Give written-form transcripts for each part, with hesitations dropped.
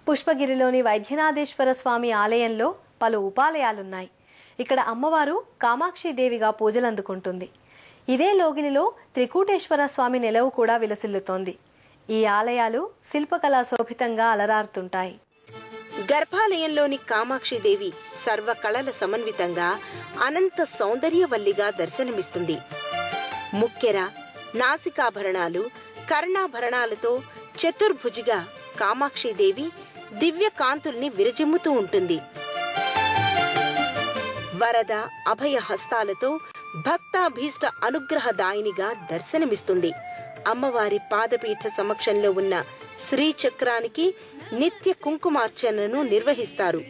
పుష్పగిరిలోని వైద్యనాథేశ్వర స్వామి ఆలయంలో పలు ఉపాలయాలున్నాయి. ఇక్కడ అమ్మవారు కామాక్షిదేవిగా పూజలందుకుంటుంది. ఇదే లోగిలిలో త్రికూటేశ్వర స్వామి నెలవు కూడా విలసిల్లుతోంది. ఈ ఆలయాలు శిల్పకళా శోభితంగా అలరారుతుంటాయి. గర్భాలయంలోని కామాక్షిదేవి సర్వకళల సమన్వితంగా అనంత సౌందర్యవల్లిగా దర్శనమిస్తుంది. ముక్కెర, నాసికాభరణాలు, కర్ణాభరణాలతో చతుర్భుజిగా కామాక్షిదేవి దివ్య కాంతుల్ని విరజిమ్ముతూ ఉంటుంది. వరద, అభయ హస్తాలతో భక్తాభీష్ట అనుగ్రహదాయినిగా దర్శనమిస్తుంది. అమ్మవారి పాదపీఠ సమక్షంలో ఉన్న శ్రీచక్రానికి నిత్య కుంకుమార్చనను నిర్వహిస్తారు.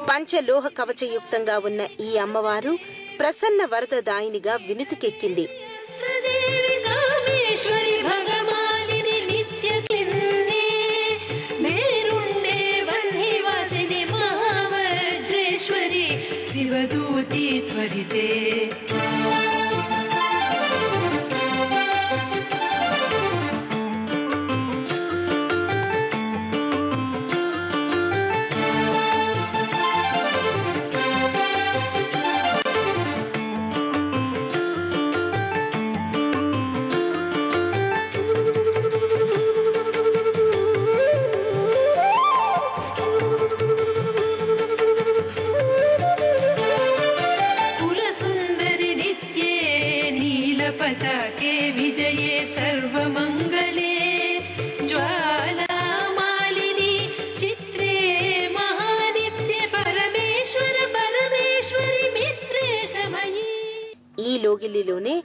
పంచలోహ కవచయుక్తంగా ఉన్న ఈ అమ్మవారు ప్రసన్న వరదదాయినిగా వినుతికెక్కింది. శివదూతి త్వరితే पताके विजये सर्वमंगले ज्वालामालिनी चित्रे महानित्य परमेश्वरी मित्रे समयी. ఈ లోగిలిలోనే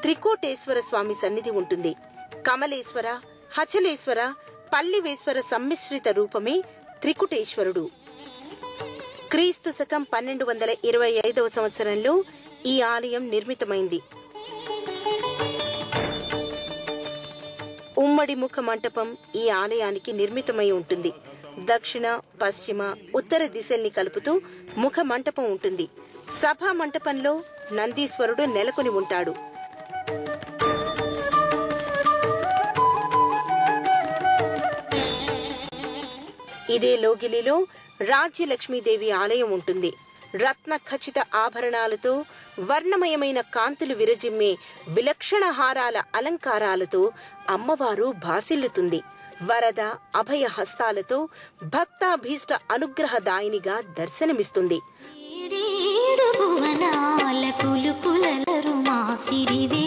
త్రికోటేశ్వర స్వామి సన్నిధి ఉంటుంది. కమలేశ్వర, హచలేశ్వర, పల్లివేశ్వర సమ్మిశ్రిత రూపమే త్రికుటేశ్వరుడు. క్రీస్తు శకం 1225వ సంవత్సరంలో ఈ ఆలయం నిర్మితమైంది. ఉమ్మడి ముఖ మంటపం ఈ ఆలయానికి నిర్మితమై ఉంటుంది. దక్షిణ, పశ్చిమ, ఉత్తర దిశల్ని కలుపుతూ ముఖ మంటపం ఉంటుంది. సభా మంటపంలో నందీశ్వరుడు నెలకొని ఉంటాడు. ఇదే లోగిలిలో రాజ్యలక్ష్మీదేవి ఆలయం ఉంటుంది. రత్న ఖచ్చిత ఆభరణాలతో వర్ణమయమైన కాంతులు విరజిమ్మే విలక్షణ హారాల అలంకారాలతో అమ్మవారు భాసిల్లుతుంది. వరద, అభయ హస్తాలతో భక్తాభీష్ట అనుగ్రహదాయినిగా దర్శనమిస్తుంది. భువనాల కులుకులరు మా సిరివే